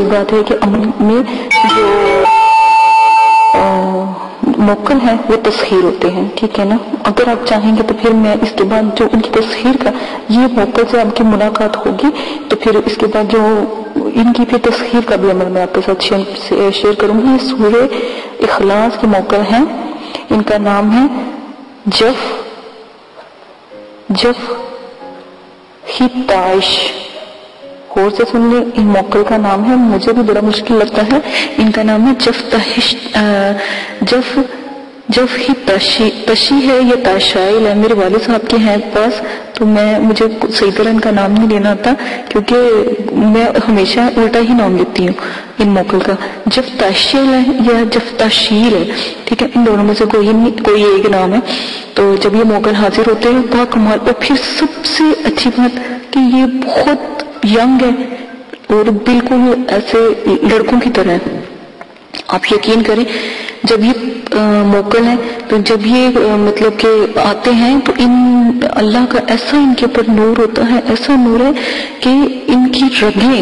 بڑی بات ہے کہ عمل میں جو موکل ہیں وہ تسخیر ہوتے ہیں، ٹھیک ہے نا. اگر آپ چاہیں گے تو پھر میں اس کے بعد جو ان کی تسخیر کا یہ موکل سے آپ کی ملاقات ہوگی تو پھر اس کے بعد جو ان کی پھر تسخیر کا بھی عمل میں آپ کے ساتھ شیئر کروں گی. یہ سورہ اخلاص کے موکل ہیں، ان کا نام ہے جف ہتائش. اور سے سن لیں، ان موکل کا نام ہے، مجھے بھی بڑا مشکل لگتا ہے، ان کا نام ہے جف ہی تشی ہے یا تاشائل ہے. میرے والد صاحب کے ہیں پاس تو مجھے صحیح طرح ان کا نام نہیں لینا آتا کیونکہ میں ہمیشہ الٹا ہی نام لیتی ہوں ان موکل کا. جف تاشیل ہے یا جف تاشیل ہے، ٹھیک ہے، ان دونوں میں سے کوئی ایک نام ہے. تو جب یہ موکل حاضر ہوتے ہیں با کمال. اور پھر سب سے اچھی بات کہ یہ بہت ینگ ہے اور بالکل ایسے لڑکوں کی طرح ہے. آپ یقین کریں جب یہ موکل ہیں تو جب یہ مطلب کہ آتے ہیں تو اللہ کا ایسا ان کے اوپر نور ہوتا ہے، ایسا نور ہے کہ ان کی رگیں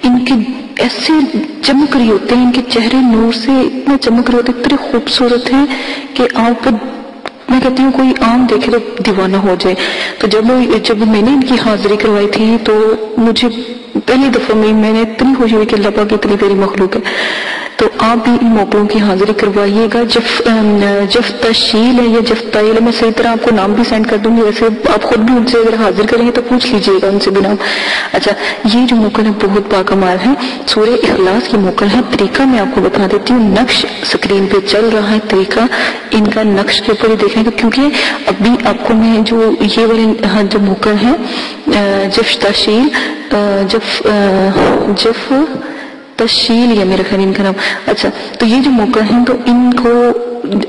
ان کی ایسے چمک رہی ہوتے ہیں، ان کے چہرے نور سے اتنے چمک رہے ہوتے ہیں، اتنے خوبصورت ہیں کہ آپ میں کہتی ہوں کوئی عام دیکھے تو دیوانہ ہو جائے. تو جب میں نے ان کی حاضری کروائی تھی تو مجھے پہلی دفعہ میں نے اتنی خوشی ہوئی کہ اللہ پاک اتنی پیاری مخلوق ہے. تو آپ بھی ان موکلوں کی حاضری کروائیے گا. جف تشیل ہے یا جف تائل ہے، میں صحیح طرح آپ کو نام بھی سینڈ کر دوں گی، ویسے آپ خود بھی ان سے اگر حاضر کریں گے تو پوچھ لیجئے گا ان سے بھی نام. اچھا، یہ جو موکل ہے بہت باکمال ہے، سورہ اخلاص کی موکل ہے. طریقہ میں آپ کو بتا دیتی ہوں، نقش سکرین پہ چل رہا ہے، طریقہ ان کا نقش کے اوپر ہی دیکھیں گے کیونکہ ابھی آپ کو میں جو یہ والے جو موکل ہیں جف تشیل جف تشیل یا میرا خیال ان کا نام. اچھا، تو یہ جو موقع ہیں تو ان کو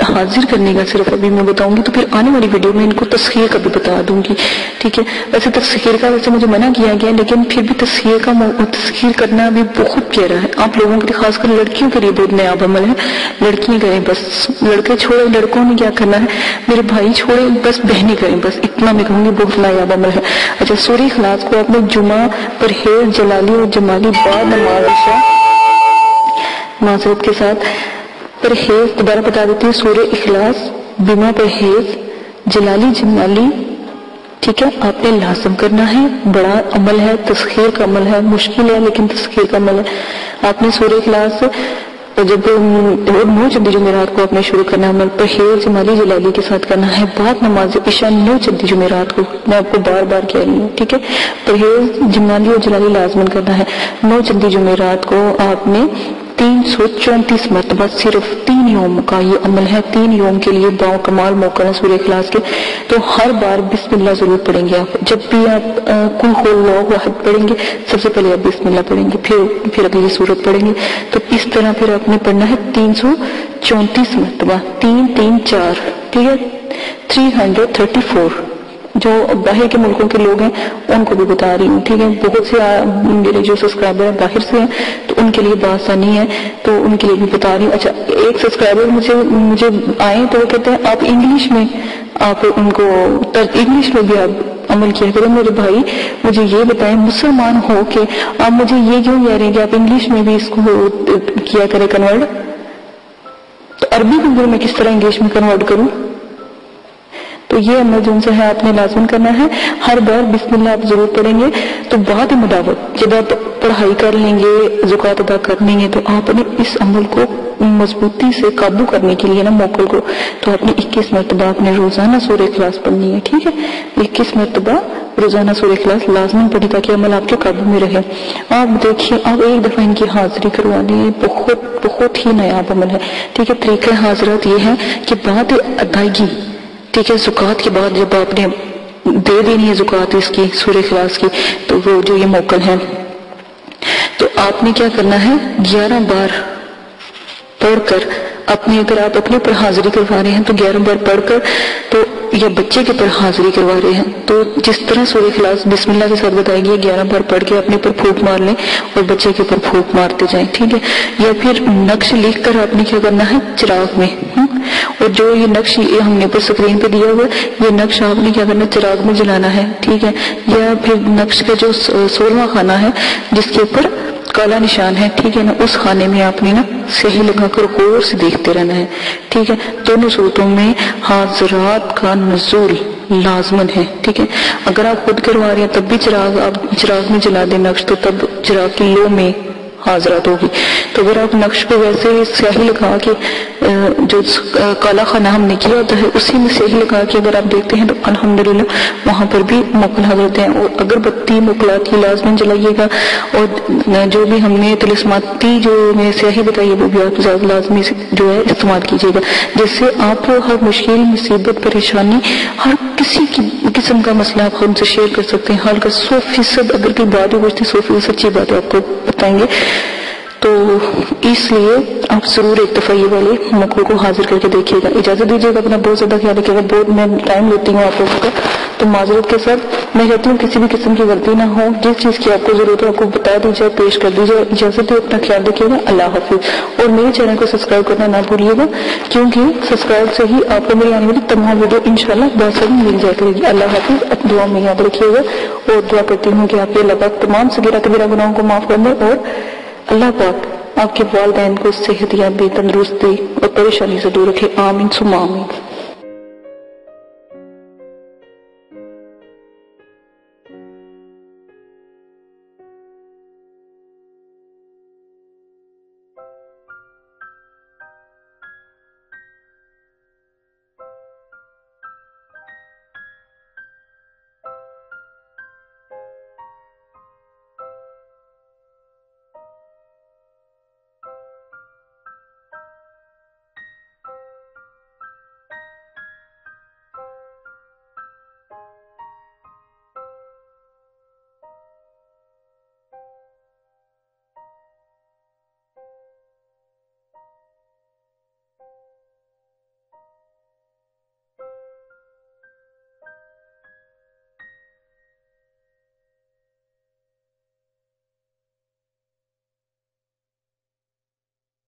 حاضر کرنے کا صرف ابھی میں بتاؤں گی، تو پھر آنے والی ویڈیو میں ان کو تسخیر کا بھی بتا دوں گی، ٹھیک ہے. ویسے تسخیر کا مجھے منع کیا گیا لیکن پھر بھی تسخیر کرنا بھی بہت پیارا ہے. آپ لوگوں کے لیے، خاص کر لڑکیوں کے لیے بہت نایاب عمل ہے. لڑکیاں کریں بس، لڑکے چھوڑے، لڑکوں نے کیا کرنا ہے، میرے بھائی چھوڑے بس بہنیں کریں بس، اتنا میں کہوں گی بہت نایاب عمل ہے. اچھا، سورہ اخلاص کو آپ نے جمعہ پرہیز جلالی اور جمالی بعد نماز عشاء معذرت کے ساتھ پرہیز، دوبارہ بتا دیتی ہوں، سورہ اخلاص جمعہ پرہیز جلالی جمالی، ٹھیک ہے، آپ نے لازم کرنا ہے. بڑا عمل ہے، تسخیر کا عمل ہے، مشکل ہے لیکن تسخیر کا عمل ہے. آپ نے سورہ اخلاص جب 9 چندی جمعرات کو آپ نے شروع کرنا ہے، عمل پرہیز جمالی جلالی کے ساتھ کرنا ہے بعد نماز عشاء 9 چندی جمعرات کو. میں آپ کو بار بار کہہ رہی ہوں، ٹھیک ہے، پرہیز جمالی اور جلالی لازمن کرنا ہے. 9 چندی جمعرات کو آپ نے 334 مرتبہ صرف 3 یوم کا یہ عمل ہے. 3 یوم کے لیے با کمال موقع ہے سورہ اخلاص کے. تو ہر بار بسم اللہ ضرور پڑھیں گے آپ. جب بھی آپ قل هو اللہ احد پڑھیں گے سب سے پہلے آپ بسم اللہ پڑھیں گے، پھر اگلی سورت پڑھیں گے. تو اس طرح پھر آپ نے پڑھنا ہے 334 مرتبہ، 3 3 4، ٹھیک ہے، 334. جو باہر کے ملکوں کے لوگ ہیں ان کو بھی بتا رہی ہوں، ٹھیک ہے. بہت سے میرے جو سبسکرائبر ہیں باہر سے ہیں تو ان کے لیے بات آسانی ہے تو ان کے لیے بھی بتا رہی ہوں. اچھا، ایک سبسکرائبر مجھے آئے تو وہ کہتے ہیں آپ انگلش میں آپ ان کو انگلش میں بھی آپ عمل کیا کریں. میرے بھائی مجھے یہ بتائیں، مسلمان ہو کے آپ مجھے یہ کیوں کہہ رہے ہیں کہ آپ انگلش میں بھی اس کو کیا کریں کنورٹ؟ تو عربی کو میں کس طرح انگلش میں کنورٹ کروں؟ تو یہ عمل جو ان سے ہے آپ نے لازم کرنا ہے. ہر بار بسم اللہ آپ ضرور پڑھیں گے. تو بعد مداوت جب آپ پڑھائی کر لیں گے، زکوٰۃ ادا کر لیں گے، تو آپ نے اس عمل کو مضبوطی سے قابو کرنے کے لیے نا موکل کو، تو آپ نے 21 مرتبہ آپ نے روزانہ سورہ اخلاص پڑھنی ہے، ٹھیک ہے. 21 مرتبہ روزانہ سورہ اخلاص لازمن پڑھی تاکہ عمل آپ کے قابو میں رہے. آپ دیکھیے، آپ ایک دفعہ ان کی حاضری کروا لیں، بہت ہی نایاب عمل ہے، ٹھیک ہے. طریقہ حاضرات یہ ہے کہ بعد ادائیگی، ٹھیک ہے، زکوٰۃ کے بعد جب آپ نے دے دینی ہے زکوٰۃ اس کی سورہ اخلاص کی، تو وہ جو یہ موکل ہے تو آپ نے کیا کرنا ہے، 11 بار پڑھ کر اگر آپ اپنے پر حاضری کروا رہے ہیں تو 11 بار پڑھ کر، تو یا بچے کے پر حاضری کروا رہے ہیں تو جس طرح سورہ اخلاص بسم اللہ کے ساتھ بتائے گی 11 بار پڑھ کے اپنے پر پھونک مار لیں اور بچے کے پر پھونک مارتے جائیں، ٹھیک ہے. یا پھر نقش لکھ کر آپ نے کیا کرنا ہے چراغ میں، اور جو یہ نقش ہم نے پر سکرین پہ دیا ہوا یہ نقش آپ نے کیا کرنا ہے چراغ میں جلانا ہے، ٹھیک ہے. یا پھر نقش کا جو 16واں خانہ ہے جس کے اوپر کالا نشان ہے، ٹھیک ہے نا، اس خانے میں آپ نے نا سیاہی لگا کر غور سے دیکھتے رہنا ہے، ٹھیک ہے۔ دونوں صورتوں میں حاضرات کا نزول لازمن ہے، ٹھیک ہے۔ اگر آپ خود کروا رہے ہیں تب بھی چراغ میں جلا دیں نقش، تو تب چراغ کی لو میں حاضرات ہوگی۔ تو اگر آپ نقش پہ ویسے سیاہی لگا کے جو کالا خانہ ہم نے کیا ہوتا ہے اسی میں سیاہی لگا کے اگر آپ دیکھتے ہیں تو الحمدللہ وہاں پر بھی موکل حضرت ہیں۔ اور اگر بتی موکلات کی لازمن جلائیے گا، اور جو بھی ہم نے طلسماتی جو میں سیاہی بتائی ہے وہ بھی آپ لازمی جو ہے استعمال کیجیے گا، جس سے آپ ہر مشکل، مصیبت، پریشانی، ہر کسی قسم کا مسئلہ آپ ہم سے شیئر کر سکتے ہیں۔ حال کا 100% اگر کوئی بات ہو پوچھتے 100% سچی بات ہے آپ کو بتائیں گے۔ تو اس لیے آپ ضرور ایک دفعہ یہ والے موقع کو حاضر کر کے دیکھیے گا۔ اجازت دیجیے گا، اپنا بہت زیادہ خیال رکھیے گا، بہت میں ٹائم لیتی ہوں آپ لوگوں کا، تو معذرت کے ساتھ میں چاہتی ہوں کسی بھی قسم کی غلطی نہ ہو، جس چیز کی آپ کو ضرورت ہے آپ کو بتا دی جائے، پیش کر دی جائے۔ اجازت دے، اپنا خیال رکھیے گا، اللہ حافظ۔ اور میرے چینل کو سبسکرائب کرنا نہ بھولیے گا، کیونکہ سبسکرائب سے ہی آپ کو میری آنے والی تمام ویڈیو انشاءاللہ بآسانی مل جائے کرے گی۔ اللہ حافظ، اپنی دعا میں یاد رکھیے گا، اور دعا کرتی ہوں کہ آپ کے اللہ پاک تمام صغیرہ کبیرہ گناہوں کو معاف کر دیں، اور اللہ پاک آپ کے والدین کو صحت یابی، تندرستی اور پریشانی سے دور رکھے، آمین ثم آمین۔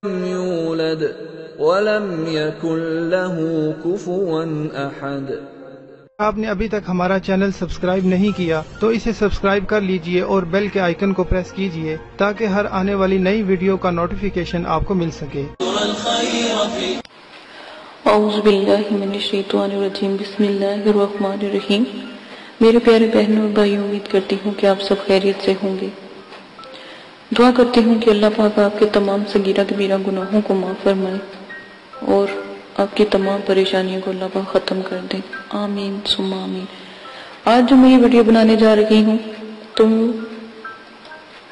لم يولد ولم يكن له كفوا أحد۔ آپ نے ابھی تک ہمارا چینل سبسکرائب نہیں کیا تو اسے سبسکرائب کر لیجئے اور بیل کے آئیکن کو پریس کیجئے تاکہ ہر آنے والی نئی ویڈیو کا نوٹیفیکیشن آپ کو مل سکے۔ اعوذ باللہ من الشیطان الرجیم، بسم اللہ الرحمن الرحیم۔ میرے پیارے بہنوں اور بھائیوں، امید کرتی ہوں کہ آپ سب خیریت سے ہوں گے۔ دعا کرتی ہوں کہ اللہ پاک آپ کے تمام صغیرہ کبیرہ گناہوں کو معاف فرمائے اور آپ کی تمام پریشانیوں کو اللہ پاک ختم کر دیں، آمین ثم آمین۔ آج جو میں یہ ویڈیو بنانے جا رہی ہوں تو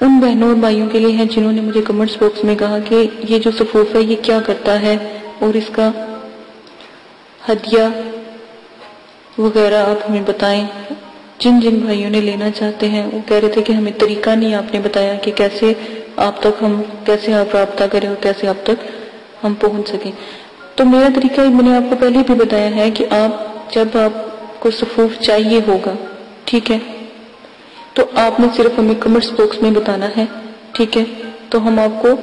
ان بہنوں اور بھائیوں کے لیے ہے جنہوں نے مجھے کمنٹس باکس میں کہا کہ یہ جو صفوف ہے یہ کیا کرتا ہے اور اس کا ہدیہ وغیرہ آپ ہمیں بتائیں۔ جن بھائیوں نے لینا چاہتے ہیں وہ کہہ رہے تھے کہ ہمیں طریقہ نہیں آپ نے بتایا کہ کیسے آپ رابطہ کریں اور کیسے آپ تک ہم پہنچ سکیں۔ تو میرا طریقہ میں نے آپ کو پہلے بھی بتایا ہے کہ جب آپ کو صفوف چاہیے ہوگا، ٹھیک ہے، تو آپ نے صرف ہمیں کمنٹس باکس میں بتانا ہے، ٹھیک ہے، تو ہم آپ کو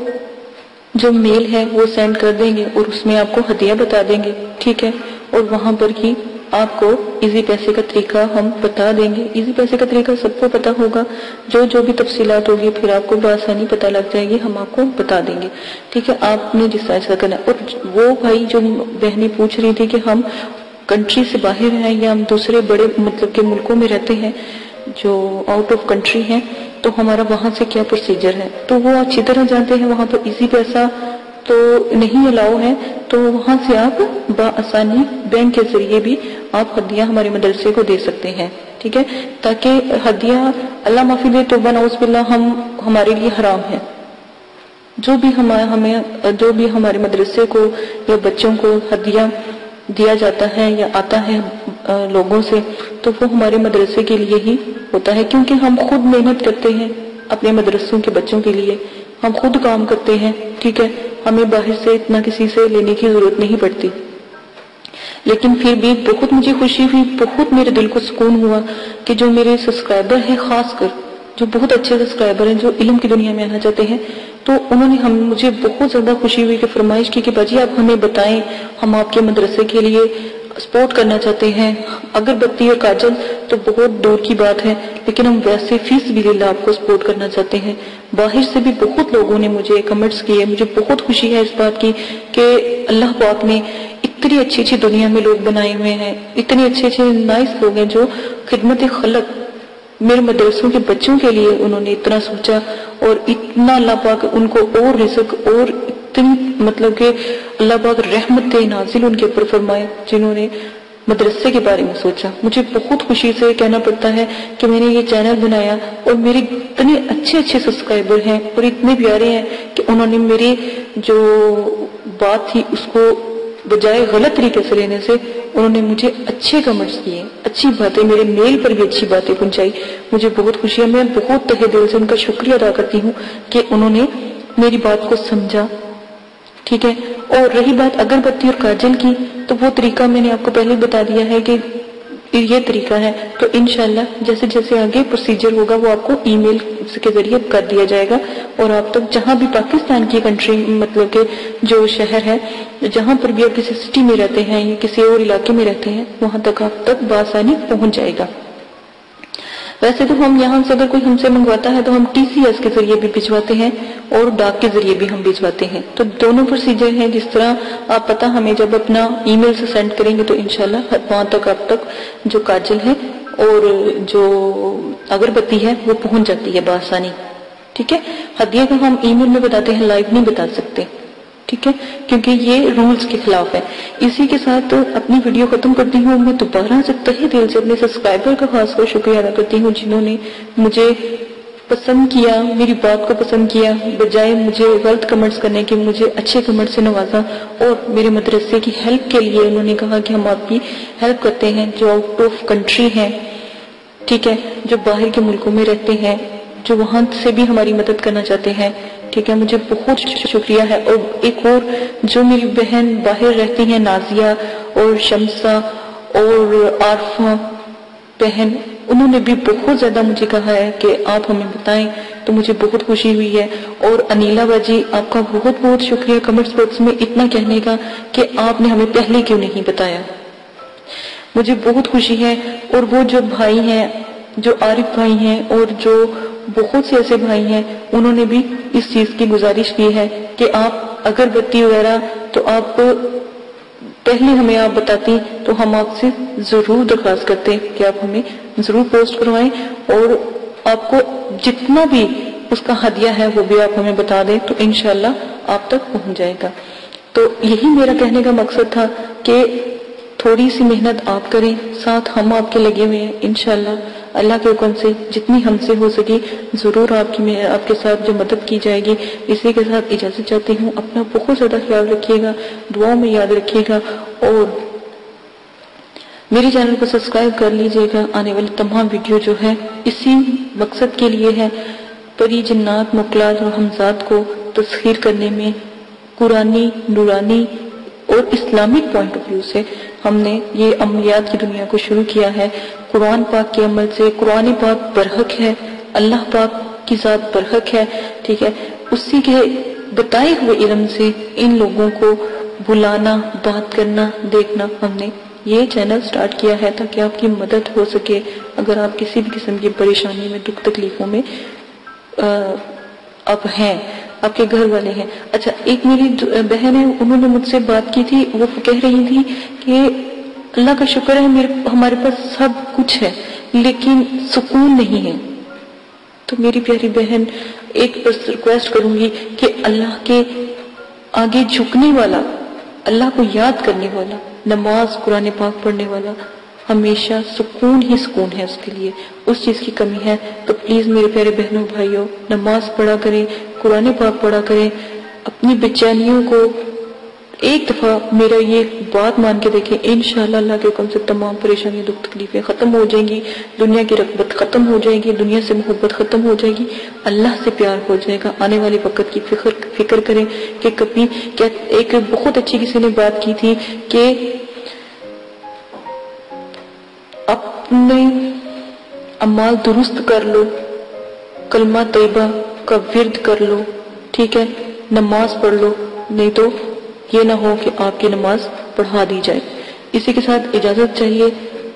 جو میل ہے وہ سینڈ کر دیں گے اور اس میں آپ کو ہدیہ بتا دیں گے، ٹھیک ہے، اور وہاں پر ہی آپ کو ایزی پیسے کا طریقہ ہم بتا دیں گے۔ ایزی پیسے کا طریقہ سب کو پتا ہوگا، جو بھی تفصیلات ہوگی پھر آپ کو بآسانی پتہ لگ جائے گی، ہم آپ کو بتا دیں گے، ٹھیک ہے۔ آپ نے جس طرح کرنا ہے، اور وہ بھائی جو بہنیں پوچھ رہی تھی کہ ہم کنٹری سے باہر ہیں یا ہم دوسرے بڑے مطلب کہ ملکوں میں رہتے ہیں جو آؤٹ آف کنٹری ہیں، تو ہمارا وہاں سے کیا پروسیجر ہے، تو وہ اچھی طرح جانتے ہیں۔ وہاں پر ایزی پیسہ تو نہیں الاؤ ہے، تو وہاں سے آپ بآسانی بینک کے ذریعے بھی آپ ہدیہ ہمارے مدرسے کو دے سکتے ہیں، ٹھیک ہے، تاکہ ہدیہ اللہ معافی دے تو نعوذ باللہ ہمارے لیے حرام ہے۔ جو بھی ہمارے مدرسے کو یا بچوں کو ہدیہ دیا جاتا ہے یا آتا ہے لوگوں سے، تو وہ ہمارے مدرسے کے لیے ہی ہوتا ہے، کیونکہ ہم خود محنت کرتے ہیں اپنے مدرسوں کے بچوں کے لیے، ہم خود کام کرتے ہیں، ٹھیک ہے، ہمیں باہر سے اتنا کسی سے لینے کی ضرورت نہیں پڑتی۔ لیکن پھر بھی بہت مجھے خوشی ہوئی، بہت میرے دل کو سکون ہوا کہ جو میرے سبسکرائبر ہیں، خاص کر جو بہت اچھے سبسکرائبر ہیں جو علم کی دنیا میں آنا چاہتے ہیں، تو انہوں نے مجھے بہت زیادہ خوشی ہوئی کہ فرمائش کی کہ باجی آپ ہمیں بتائیں، ہم آپ کے مدرسے کے لیے سپورٹ کرنا چاہتے ہیں، اگربتی اور کاجل تو بہت دور کی بات ہے، لیکن ہم ویسے فی سبیل اللہ آپ کو سپورٹ کرنا چاہتے ہیں۔ باہر سے بھی بہت لوگوں نے مجھے کمنٹس کیے، مجھے بہت خوشی ہے اس بات کی کہ اللہ پاک نے اتنی اچھی اچھی دنیا میں لوگ بنائے ہوئے ہیں، اتنے اچھے اچھے نائس لوگ ہیں جو خدمت خلق میرے مدرسوں کے بچوں کے لیے انہوں نے اتنا سوچا، اور اتنا اللہ پاک ان کو اور رزق اور اتنی مطلب کہ اللہ پاک رحمت نازل ان کے اوپر فرمائے جنہوں نے مدرسے کے بارے میں سوچا۔ مجھے بہت خوشی سے کہنا پڑتا ہے کہ میں نے یہ چینل بنایا اور میرے اتنے اچھے اچھے سبسکرائبر ہیں اور اتنے پیارے ہیں کہ انہوں نے میری جو بات تھی اس کو بجائے غلط طریقے سے لینے سے انہوں نے مجھے اچھے کمنٹس کیے، اچھی باتیں، میرے میل پر بھی اچھی باتیں پہنچائی۔ مجھے بہت خوشی ہے، میں بہت تہہ دل سے ان کا شکریہ ادا کرتی ہوں کہ انہوں نے میری بات کو سمجھا، ٹھیک ہے۔ اور رہی بات اگربتی اور کاجل کی، تو وہ طریقہ میں نے آپ کو پہلے بتا دیا ہے کہ یہ طریقہ ہے، تو انشاءاللہ جیسے جیسے آگے پروسیجر ہوگا وہ آپ کو ای میل کے ذریعے کر دیا جائے گا، اور آپ تک جہاں بھی پاکستان کی کنٹری مطلب کہ جو شہر ہے، جہاں پر بھی آپ کسی سٹی میں رہتے ہیں یا کسی اور علاقے میں رہتے ہیں، وہاں تک آپ تک بآسانی پہنچ جائے گا۔ ویسے تو ہم یہاں سے اگر کوئی ہم سے منگواتا ہے تو ہم ٹی سی ایس کے ذریعے بھی بھجواتے ہیں اور ڈاک کے ذریعے بھی ہم بھجواتے ہیں، تو دونوں پروسیجر ہیں۔ جس طرح آپ پتہ ہمیں جب اپنا ای میل سے سینڈ کریں گے تو انشاءاللہ وہاں تک آپ تک جو کاجل ہے اور جو اگربتی ہے وہ پہنچ جاتی ہے بآسانی، ٹھیک ہے۔ ہدیہ کو ہم ای میل میں بتاتے ہیں، لائیو نہیں بتا سکتے، ٹھیک ہے، کیونکہ یہ رولز کے خلاف ہے۔ اسی کے ساتھ اپنی ویڈیو ختم کرتی ہوں۔ میں دوبارہ سے تہہ دل سے اپنے سبسکرائبر کا خاص کر شکریہ ادا کرتی ہوں جنہوں نے مجھے پسند کیا، میری بات کو پسند کیا، بجائے مجھے غلط کمنٹس کرنے کے مجھے اچھے کمنٹ سے نوازا، اور میرے مدرسے کی ہیلپ کے لیے انہوں نے کہا کہ ہم آپ کی ہیلپ کرتے ہیں جو آؤٹ آف کنٹری ہیں، ٹھیک ہے، جو باہر کے ملکوں میں رہتے ہیں، جو وہاں سے بھی ہماری مدد کرنا چاہتے ہیں، ٹھیک ہے۔ مجھے بہت شکریہ ہے۔ اور ایک اور جو میری بہن باہر رہتی ہیں، نازیہ اور شمسہ اور عارفہ بہن، انہوں نے بھی بہت زیادہ مجھے کہا ہے کہ آپ ہمیں بتائیں، تو مجھے بہت خوشی ہوئی ہے۔ اور انیلا باجی، آپ کا بہت بہت شکریہ کمنٹس باکس میں اتنا کہنے کا کہ آپ نے ہمیں پہلے کیوں نہیں بتایا، مجھے بہت خوشی ہے۔ اور وہ جو بھائی ہیں، جو عارف بھائی ہیں اور جو بہت سے ایسے بھائی ہیں، انہوں نے بھی اس چیز کی گزارش کی ہے کہ آپ اگربتی وغیرہ تو آپ پہلے ہمیں آپ بتاتی تو ہم آپ سے ضرور درخواست کرتے کہ آپ ہمیں ضرور پوسٹ کروائیں، اور آپ کو جتنا بھی اس کا ہدیہ ہے وہ بھی آپ ہمیں بتا دیں تو انشاءاللہ آپ تک پہنچ جائے گا۔ تو یہی میرا کہنے کا مقصد تھا کہ تھوڑی سی محنت آپ کریں، ساتھ ہم آپ کے لگے ہوئے ہیں، انشاءاللہ اللہ کے حکم سے جتنی ہم سے ہو سکی ضرور آپ کے ساتھ جو مدد کی جائے گی۔ اسی کے ساتھ اجازت چاہتی ہوں، اپنا بہت زیادہ خیال رکھیے گا، دعاؤں میں یاد رکھیے گا، اور میرے چینل کو سبسکرائب کر لیجئے گا۔ آنے والی تمام ویڈیو جو ہے اسی مقصد کے لیے ہے، پری جنات مخلوقات اور ہمزاد کو تسخیر کرنے میں قرآنی، نورانی اور اسلامک پوائنٹ آف ویو سے ہم نے یہ عملیات کی دنیا کو شروع کیا ہے۔ قرآن پاک کے عمل سے، قرآن پاک برحق ہے، اللہ پاک کی ذات برحق ہے، ٹھیک ہے، اسی کے بتائے ہوئے علم سے ان لوگوں کو بلانا، بات کرنا، دیکھنا، ہم نے یہ چینل سٹارٹ کیا ہے تاکہ آپ کی مدد ہو سکے اگر آپ کسی بھی قسم کی پریشانی میں، دکھ تکلیفوں میں آپ ہیں، آپ کے گھر والے ہیں۔ اچھا، ایک میری بہن ہے، انہوں نے مجھ سے بات کی تھی، وہ کہہ رہی تھی کہ اللہ کا شکر ہے ہمارے پاس سب کچھ ہے لیکن سکون نہیں ہے۔ تو میری پیاری بہن، ایک بس ریکویسٹ کروں گی کہ اللہ کے آگے جھکنے والا، اللہ کو یاد کرنے والا، نماز قرآن پاک پڑھنے والا ہمیشہ سکون ہی سکون ہے، اس کے لیے اس چیز کی کمی ہے۔ تو پلیز میرے پیارے بہنوں بھائیوں، نماز پڑھا کریں، قرآن پاک پڑھا کریں، اپنی بے چینیوں کو ایک دفعہ میرا یہ بات مان کے دیکھیں، انشاءاللہ اللہ کے حکم سے تمام پریشانیاں، دکھ تکلیفیں ختم ہو جائیں گی، دنیا کی رغبت ختم ہو جائے گی، دنیا سے محبت ختم ہو جائے گی، اللہ سے پیار ہو جائے گا۔ آنے والے وقت کی فکر کریں کہ کبھی ایک بہت اچھی کسی نے بات کی تھی کہ اپنے اعمال درست کر لو، کلمہ طیبہ کا ورد کر لو، ٹھیک ہے، نماز پڑھ لو، نہیں تو یہ نہ ہو کہ آپ کی نماز پڑھا دی جائے۔ اسی کے ساتھ اجازت چاہیے،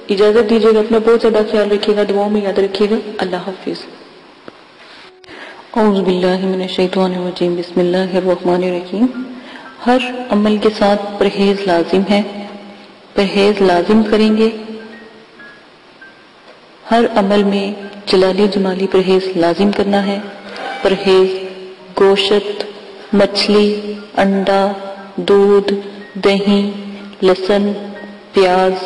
اجازت دیجیے گا، اپنا بہت زیادہ خیال رکھیے گا، دعاؤں میں یاد رکھیے گا۔ اللہ حافظ۔ اعوذ باللہ من الشیطان الرجیم، بسم اللہ الرحمن الرحیم۔ ہر عمل کے ساتھ پرہیز لازم ہے، پرہیز لازم کریں گے۔ ہر عمل میں جلالی جمالی پرہیز لازم کرنا ہے۔ پرہیز گوشت، مچھلی، انڈا، دودھ، دہی، لہسن، پیاز،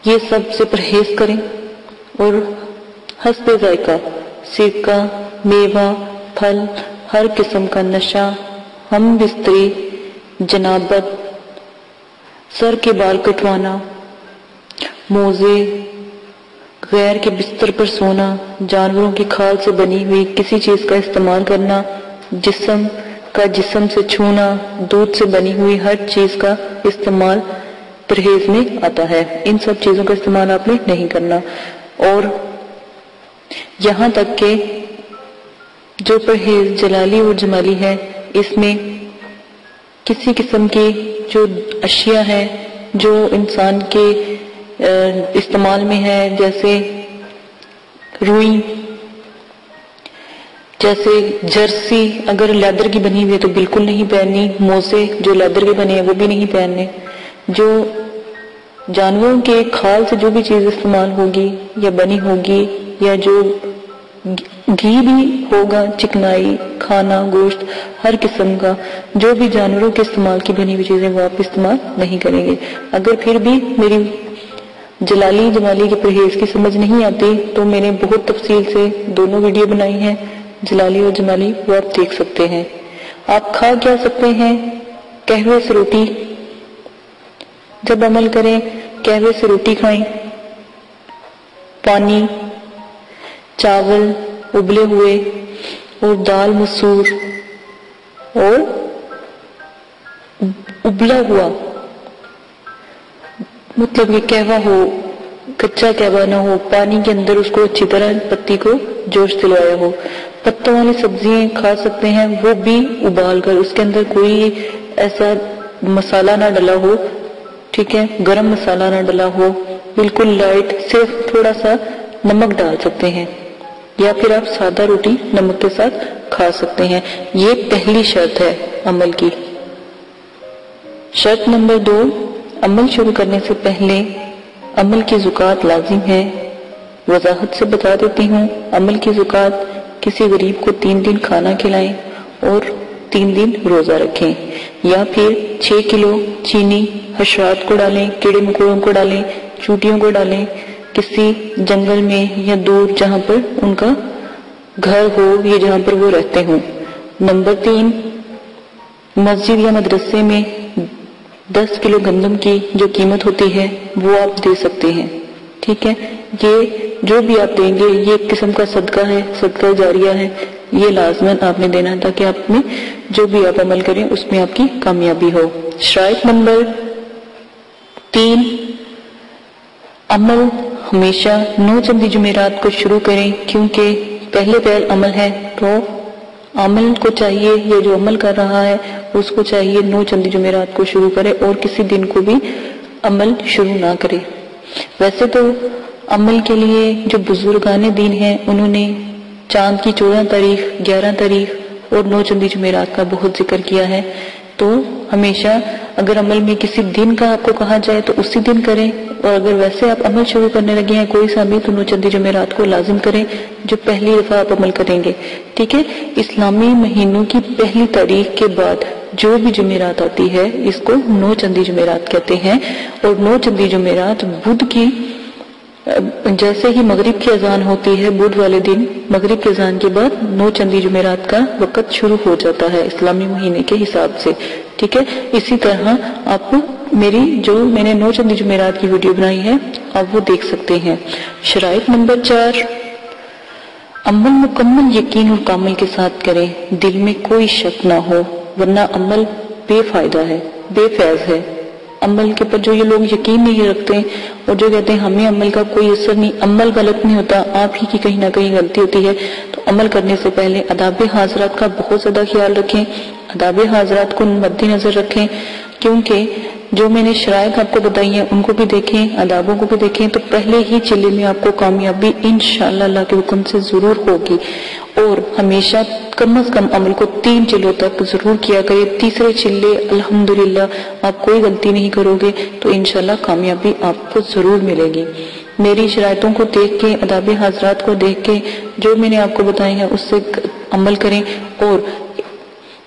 یہ سب سے پرہیز کریں۔ اور حسب ذائقہ سرکہ، میوہ، پھل، ہر قسم کا نشہ، ہم بستری، جنابت، سر کے بال کٹوانا، موزے، غیر کے بستر پر سونا، جانوروں کی کھال سے بنی ہوئی کسی چیز کا استعمال کرنا، جسم کا جسم سے چھونا، دودھ سے بنی ہوئی ہر چیز کا استعمال پرہیز میں آتا ہے۔ ان سب چیزوں کا استعمال آپ نے نہیں کرنا۔ اور یہاں تک کہ جو پرہیز جلالی اور جمالی ہے، اس میں کسی قسم کی جو اشیاء ہیں جو انسان کے استعمال میں ہے، جیسے روئی، جیسے جرسی اگر لیدر کی بنی ہوئی ہے تو بالکل نہیں پہننی، موزے جو لیدر کے بنے ہیں وہ بھی نہیں پہننے۔ جو جانوروں کے کھال سے جو بھی چیز استعمال ہوگی یا بنی ہوگی، یا جو گھی بھی ہوگا، چکنائی، کھانا، گوشت، ہر قسم کا جو بھی جانوروں کے استعمال کی بنی ہوئی چیزیں وہ آپ استعمال نہیں کریں گے۔ اگر پھر بھی میری جلالی جمالی کے پرہیز کی سمجھ نہیں آتی تو میں نے بہت تفصیل سے دونوں ویڈیو بنائی ہیں، جلالی اور جمالی، وہ آپ دیکھ سکتے ہیں۔ آپ کھا کیا سکتے ہیں؟ قہوے سے روٹی، جب عمل کریں قہوے سے روٹی کھائیں، پانی، چاول ابلے ہوئے اور دال مسور اور ابلا ہوا، مطلب کہ قہوہ ہو، کچا قہوہ نہ ہو، پانی کے اندر اس کو اچھی طرح پتی کو جوش دلوایا ہو۔ پتوں والی سبزیاں کھا سکتے ہیں، وہ بھی ابال کر، اس کے اندر کوئی ایسا مسالہ نہ ڈلا ہو، ٹھیک ہے، گرم مسالہ نہ ڈلا ہو، بالکل لائٹ، صرف تھوڑا سا نمک ڈال سکتے ہیں، یا پھر آپ سادہ روٹی نمک کے ساتھ کھا سکتے ہیں۔ یہ پہلی شرط ہے عمل کی۔ شرط نمبر 2، عمل شروع کرنے سے پہلے عمل کی زکوٰۃ لازم ہے۔ وضاحت سے بتا دیتی ہوں، عمل کی زکوٰۃ کسی غریب کو 3 دن کھانا کھلائیں اور 3 دن روزہ رکھیں، یا پھر 6 کلو چینی حشرات کو ڈالیں، کیڑے مکوڑوں کو ڈالیں، چوٹیوں کو ڈالیں، کسی جنگل میں یا دور جہاں پر ان کا گھر ہو یا جہاں پر وہ رہتے ہوں۔ نمبر 3، مسجد یا مدرسے میں 10 کلو گندم کی جو قیمت ہوتی ہے وہ آپ دے سکتے ہیں، ٹھیک ہے۔ یہ جو بھی آپ دیں گے یہ ایک قسم کا صدقہ ہے، صدقہ جاریہ ہے، یہ لازماً آپ نے دینا تاکہ آپ میں جو بھی آپ عمل کریں اس میں آپ کی کامیابی ہو۔ شرائط نمبر 3، عمل ہمیشہ 9 چندی جمعرات کو شروع کریں، کیونکہ پہلے عمل ہے تو عمل کو چاہیے، یہ جو عمل کر رہا ہے اس کو چاہیے 9 چندی جمعرات کو شروع کرے اور کسی دن کو بھی عمل شروع نہ کرے۔ ویسے تو عمل کے لیے جو بزرگان دین ہیں انہوں نے چاند کی 14 تاریخ، 11 تاریخ اور 9 چندی جمعرات کا بہت ذکر کیا ہے، تو ہمیشہ اگر عمل میں کسی دن کا آپ کو کہا جائے تو اسی دن کریں، اور اگر ویسے آپ عمل شروع کرنے لگے ہیں کوئی سا بھی تو 9 چندی جمعرات کو لازم کریں جو پہلی دفعہ آپ عمل کریں گے، ٹھیک ہے۔ اسلامی مہینوں کی پہلی تاریخ کے بعد جو بھی جمعرات آتی ہے اس کو 9 چندی جمعرات کہتے ہیں، اور 9 چندی جمعرات بدھ کی جیسے ہی مغرب کی اذان ہوتی ہے بدھ والے دن مغرب کی اذان کے بعد 9 چندی جمعرات کا وقت شروع ہو جاتا ہے اسلامی مہینے کے حساب سے، ٹھیک ہے۔ اسی طرح آپ میری جو میں نے 9 چندی جمعرات کی ویڈیو بنائی ہے آپ وہ دیکھ سکتے ہیں۔ شرائط نمبر 4، عمل مکمل یقین اور کامل کے ساتھ کریں، دل میں کوئی شک نہ ہو، ورنہ عمل بے فائدہ ہے، بے فیض ہے۔ عمل کے پر جو یہ لوگ یقین نہیں رکھتے اور جو کہتے ہیں ہمیں عمل کا کوئی اثر نہیں، عمل غلط نہیں ہوتا، آپ ہی کی کہیں نہ کہیں غلطی ہوتی ہے، تو عمل کرنے سے پہلے آداب حاضرات کا بہت زیادہ خیال رکھیں، آداب حاضرات کو مد نظر رکھیں، کیونکہ جو میں نے شرائط آپ کو بتائی ہیں ان کو بھی دیکھیں، آدابوں کو بھی دیکھیں، تو پہلے ہی چلے میں آپ کو کامیابی انشاءاللہ اللہ کے حکم سے ضرور ہوگی۔ اور ہمیشہ کم از کم عمل کو 3 چلوں تک ضرور کیا کرے۔ تیسرے چلے الحمدللہ آپ کوئی غلطی نہیں کرو گے تو انشاءاللہ کامیابی آپ کو ضرور ملے گی۔ میری شرائطوں کو دیکھ کے، آداب حاضرات کو دیکھ کے، جو میں نے آپ کو بتائے ہیں اس سے عمل کریں، اور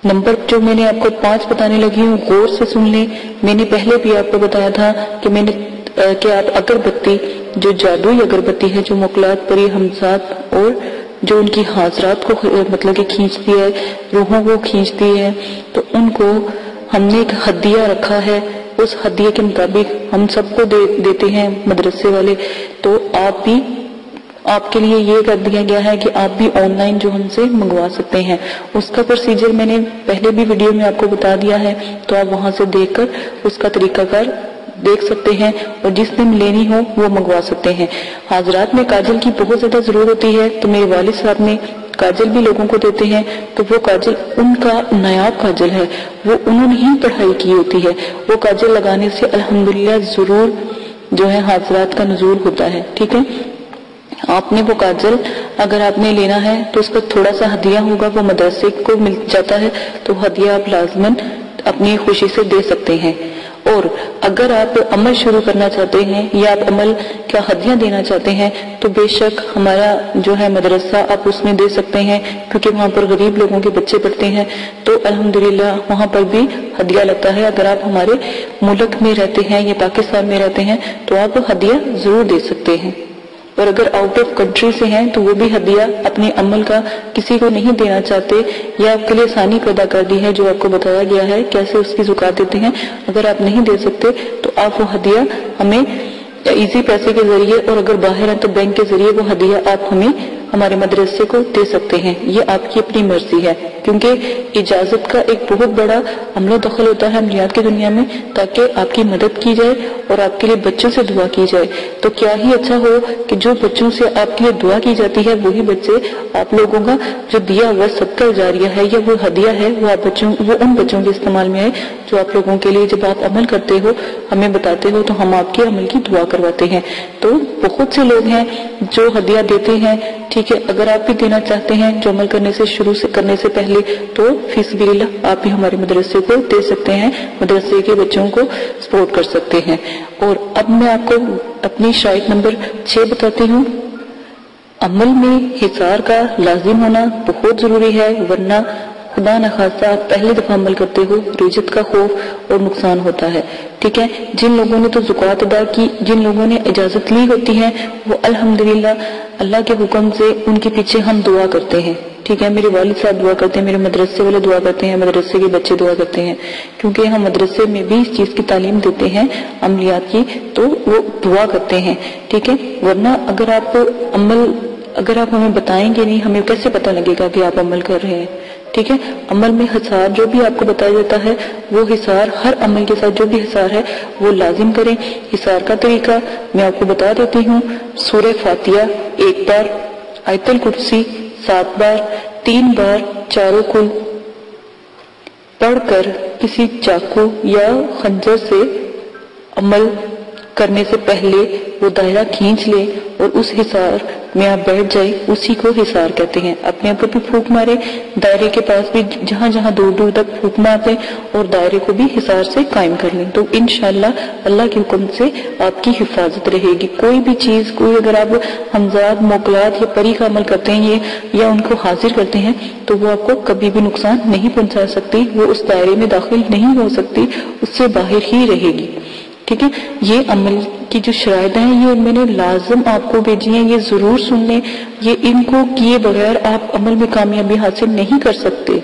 نمبر جو میں نے آپ کو 5 بتانے لگی ہوں غور سے سن لیں۔ میں نے پہلے بھی آپ کو بتایا تھا کہ آپ اگربتی، جو جادوئی اگربتی ہے، جو موکلات، پری ہمزات اور جو ان کی حاضرات کو مطلب کہ کھینچتی ہے، روحوں کو کھینچتی ہے، تو ان کو ہم نے ایک ہدیہ رکھا ہے، اس ہدیے کے مطابق ہم سب کو دیتے ہیں مدرسے والے۔ تو آپ کے لیے یہ کر دیا گیا ہے کہ آپ بھی آن لائن جو ہم سے منگوا سکتے ہیں۔ اس کا پروسیجر میں نے پہلے بھی ویڈیو میں آپ کو بتا دیا ہے، تو آپ وہاں سے دیکھ کر اس کا طریقہ کار دیکھ سکتے ہیں، اور جس دن لینی ہو وہ منگوا سکتے ہیں۔ حاضرات میں کاجل کی بہت زیادہ ضرورت ہوتی ہے، تو میرے والد صاحب نے کاجل بھی لوگوں کو دیتے ہیں، تو وہ کاجل ان کا نایاب کاجل ہے، وہ انہوں نے ہی پڑھائی کی ہوتی ہے۔ وہ کاجل لگانے سے الحمدللہ ضرور جو ہے حاضرات کا نزول ہوتا ہے۔ ٹھیک ہے، آپ نے وہ کاجل اگر آپ نے لینا ہے تو اس کا تھوڑا سا ہدیہ ہوگا، وہ مدرسے کو مل جاتا ہے، تو ہدیہ آپ لازماً اپنی خوشی سے دے سکتے ہیں۔ اور اگر آپ عمل شروع کرنا چاہتے ہیں یا آپ عمل کا ہدیہ دینا چاہتے ہیں تو بے شک ہمارا جو ہے مدرسہ آپ اس میں دے سکتے ہیں، کیونکہ وہاں پر غریب لوگوں کے بچے پڑھتے ہیں، تو الحمدللہ وہاں پر بھی ہدیہ لگتا ہے۔ اگر آپ ہمارے ملک میں رہتے ہیں یا پاکستان میں رہتے ہیں تو آپ ہدیہ ضرور دے سکتے ہیں، اور اگر آؤٹ آف کنٹری سے ہیں تو وہ بھی ہدیہ اپنے عمل کا کسی کو نہیں دینا چاہتے، یا آپ کے لیے آسانی پیدا کر دی ہے جو آپ کو بتایا گیا ہے کیسے اس کی زکات دیتے ہیں۔ اگر آپ نہیں دے سکتے تو آپ وہ ہدیہ ہمیں ایزی پیسے کے ذریعے، اور اگر باہر ہیں تو بینک کے ذریعے وہ ہدیہ آپ ہمیں ہمارے مدرسے کو دے سکتے ہیں۔ یہ آپ کی اپنی مرضی ہے، کیونکہ اجازت کا ایک بہت بڑا عمل و دخل ہوتا ہے عملیات کی دنیا میں، تاکہ آپ کی مدد کی جائے اور آپ کے لیے بچوں سے دعا کی جائے۔ تو کیا ہی اچھا ہو کہ جو بچوں سے آپ کے لیے دعا کی جاتی ہے وہی بچے آپ لوگوں کا جو دیا ہوا صدقہ جاریہ ہے یا وہ ہدیہ ہے وہ ان بچوں کے استعمال میں آئے جو آپ لوگوں کے لیے جب آپ عمل کرتے ہو ہمیں بتاتے ہو تو ہم آپ کے عمل کی دعا کرواتے ہیں۔ تو بہت سے لوگ ہیں جو ہدیہ دیتے ہیں، ٹھیک ہے، اگر آپ بھی دینا چاہتے ہیں جو عمل کرنے سے پہلے تو فی سبیل اللہ آپ بھی ہمارے مدرسے کو دے سکتے ہیں، مدرسے کے بچوں کو سپورٹ کر سکتے ہیں۔ اور اب میں آپ کو اپنی شرائط نمبر 6 بتاتی ہوں۔ عمل میں حصار کا لازم ہونا بہت ضروری ہے، ورنہ خدا نخواستہ آپ پہلی دفعہ عمل کرتے ہو رجت کا خوف اور نقصان ہوتا ہے۔ ٹھیک ہے، جن لوگوں نے تو زکوٰۃ ادا کی، جن لوگوں نے اجازت لی ہوتی ہے، وہ الحمدللہ اللہ کے حکم سے ان کے پیچھے ہم دعا کرتے ہیں۔ ٹھیک ہے، میرے والد صاحب دعا کرتے ہیں، میرے مدرسے والے دعا کرتے ہیں، مدرسے کے بچے دعا کرتے ہیں، کیونکہ ہم مدرسے میں بھی اس چیز کی تعلیم دیتے ہیں عملیات کی، تو وہ دعا کرتے ہیں۔ ٹھیک ہے، ورنہ اگر آپ ہمیں بتائیں گے نہیں، ہمیں کیسے پتہ لگے گا کہ آپ عمل کر رہے ہیں؟ ٹھیک ہے، عمل میں حصار جو بھی آپ کو بتایا جاتا ہے وہ حصار ہر عمل کے ساتھ جو بھی حصار ہے وہ لازم کریں۔ حصار کا طریقہ میں آپ کو بتا دیتی ہوں۔ سورہ فاتحہ 1 بار، آیت الکرسی 7 بار، 3 بار چاروں کل پڑھ کر کسی چاقو یا خنجر سے عمل کرنے سے پہلے وہ دائرہ کھینچ لے اور اس حصار میں آپ بیٹھ جائے، اسی کو حصار کہتے ہیں۔ اپنے آپ کو بھی پھونک مارے، دائرے کے پاس بھی جہاں جہاں دور دور تک پھونک مار دیں اور دائرے کو بھی حصار سے قائم کر لیں، تو انشاءاللہ اللہ کے حکم سے آپ کی حفاظت رہے گی۔ کوئی بھی چیز، اگر آپ حمزات، موکلات یا پری کا عمل کرتے ہیں یا ان کو حاضر کرتے ہیں تو وہ آپ کو کبھی بھی نقصان نہیں پہنچا سکتی، وہ اس دائرے میں داخل نہیں ہو سکتی، اس سے باہر ہی رہے گی۔ ٹھیک ہے، یہ عمل کی جو شرائط ہیں یہ میں نے لازم آپ کو بھیجی ہیں، یہ ضرور سن لیں، یہ ان کو کیے بغیر آپ عمل میں کامیابی حاصل نہیں کر سکتے۔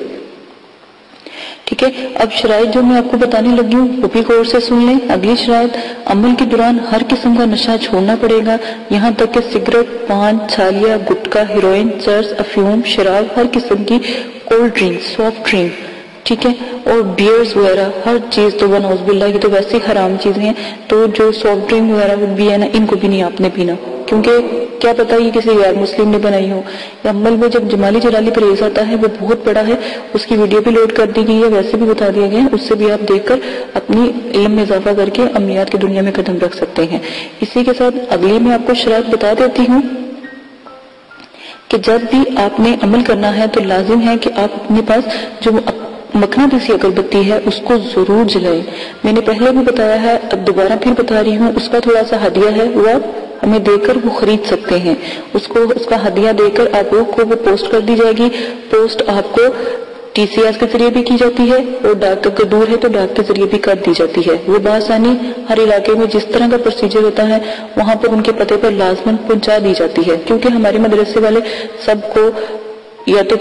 ٹھیک ہے، اب شرائط جو میں آپ کو بتانے لگی ہوں وہ بھی غور سے سن لیں۔ اگلی شرائط، عمل کے دوران ہر قسم کا نشہ چھوڑنا پڑے گا، یہاں تک کہ سگریٹ، پان، چھالیا، گٹکا، ہیروئن، چرس، افیون، شراب، ہر قسم کی کولڈ ڈرنک، سافٹ ڈرنک، ٹھیک ہے، اور بیئرز وغیرہ ہر چیز، تو نعوذ باللہ کی تو ویسے حرام چیزیں ہیں، تو جو سافٹ ڈرنک وغیرہ بھی ہے نا ان کو بھی نہیں آپ نے پینا، کیونکہ کیا پتا یہ کسی غیر مسلم نے بنائی ہو. یا عمل میں جب جمالی جلالی پرہیز آتا ہے وہ بہت بڑا ہے، اس کی ویڈیو بھی لوڈ کر دی گئی ہے، ویسے بھی بتا دیا گیا ہے، اس سے بھی آپ دیکھ کر اپنی علم میں اضافہ کر کے عملیات کی دنیا میں قدم رکھ سکتے ہیں. اسی کے ساتھ اگلی میں آپ کو شرائط بتا دیتی ہوں کہ جب بھی آپ نے عمل کرنا ہے تو لازم ہے کہ آپ اپنے پاس جو مقناطیسی اگربتی ہے اس کو ضرور جلائیں. میں نے پہلے بھی بتایا ہے، اب دوبارہ پھر بتا رہی ہوں، اس کا تھوڑا سا ہدیہ ہے، وہ آپ ہمیں دے کر وہ خرید سکتے ہیں. اس کا ہدیہ دے کر آپ کو وہ پوسٹ کر دی جائے گی. پوسٹ آپ کو ٹی سی ایس کے ذریعے بھی کی جاتی ہے اور ڈاک اگر دور ہے تو ڈاک کے ذریعے بھی کر دی جاتی ہے. وہ بآسانی ہر علاقے میں جس طرح کا پروسیجر ہوتا ہے وہاں پر ان کے پتے پر لازماً پہنچا دی جاتی ہے، کیونکہ ہمارے مدرسے والے سب کو یا تو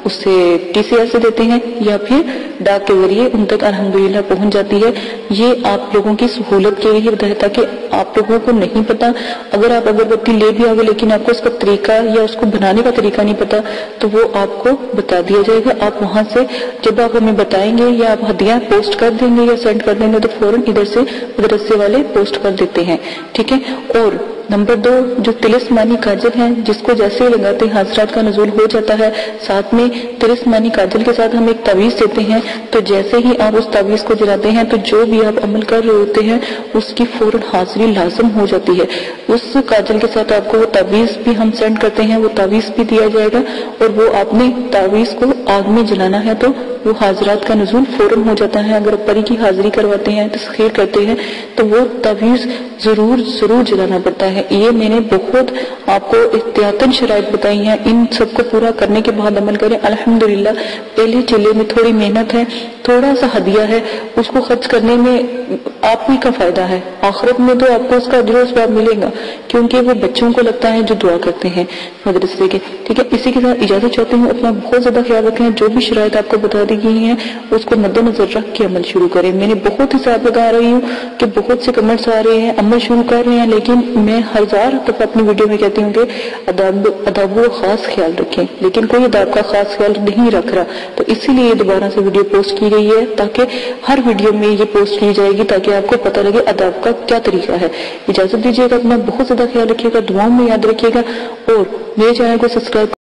اس سے ٹی سی ایس سے دیتے ہیں یا پھر ڈاک کے ذریعے ان تک الحمدللہ پہنچ جاتی ہے. یہ آپ لوگوں کی سہولت کے لیے بتایا تاکہ آپ لوگوں کو نہیں پتا، اگر آپ اگربتی لے بھی آگے لیکن آپ کو اس کا طریقہ یا اس کو بنانے کا طریقہ نہیں پتا تو وہ آپ کو بتا دیا جائے گا. آپ وہاں سے جب آپ ہمیں بتائیں گے یا آپ ہدیہ پوسٹ کر دیں گے یا سینڈ کر دیں گے تو فوراً ادھر سے مدرسے والے پوسٹ کر دیتے ہیں. ٹھیک ہے. اور نمبر 2 جو تلسمانی کاجل ہے جس کو جیسے لگاتے ہیں حضرات کا نزول ہو جاتا ہے، ساتھ میں تلسمانی کاجل کے ساتھ ہم ایک تعویذ دیتے ہیں. تو جیسے ہی آپ اس تعویذ کو جلاتے ہیں تو جو بھی آپ عمل کر رہے ہوتے ہیں اس کی فوراً حاضری لازم ہو جاتی ہے. اس کاجل کے ساتھ آپ کو وہ تعویذ بھی ہم سینڈ کرتے ہیں، وہ تعویذ بھی دیا جائے گا اور وہ آپ نے تعویذ کو آگ میں جلانا ہے تو وہ حاضرات کا نزول فوراً ہو جاتا ہے. اگر پری کی حاضری کرواتے ہیں، تسخیر کرتے ہیں تو وہ تعویذ ضرور جلانا پڑتا ہے. یہ میں نے بہت آپ کو احتیاطاً شرائط بتائی ہیں، ان سب کو پورا کرنے کے بعد عمل کریں. الحمدللہ پہلے چلے میں تھوڑی محنت ہے، تھوڑا سا ہدیہ ہے، اس کو خرچ کرنے میں آپ ہی کا فائدہ ہے. آخرت میں تو آپ کو اس کا اجر و ثواب ملے گا کیونکہ وہ بچوں کو لگتا ہے جو دعا کرتے ہیں مدرسے کے. ٹھیک ہے. اسی کے ساتھ اجازت چاہتے ہوں، اپنا بہت زیادہ خیال رکھیں. جو بھی شرائط آپ کو بتا دی گئی ہیں اس کو مد نظر رکھ کے عمل شروع کریں. میں نے بہت حساب لگا رہی ہوں کہ بہت سے کمنٹس آ رہے ہیں، عمل شروع کر رہے ہیں، لیکن میں 1000 دفعہ اپنی ویڈیو میں کہتی ہوں کہ ادب و خاص خیال رکھیں، لیکن کوئی ادب کا خاص خیال نہیں رکھ رہا. تو اسی لیے دوبارہ سے ویڈیو پوسٹ کی گئی ہے تاکہ ہر ویڈیو میں یہ پوسٹ کی جائے گی تاکہ آپ کو پتہ لگے ادب کا کیا طریقہ ہے. اجازت دیجیے گا، اپنا بہت زیادہ خیال رکھیے گا، دعاؤں میں یاد رکھیے گا اور میرے چینل کو سبسکرائب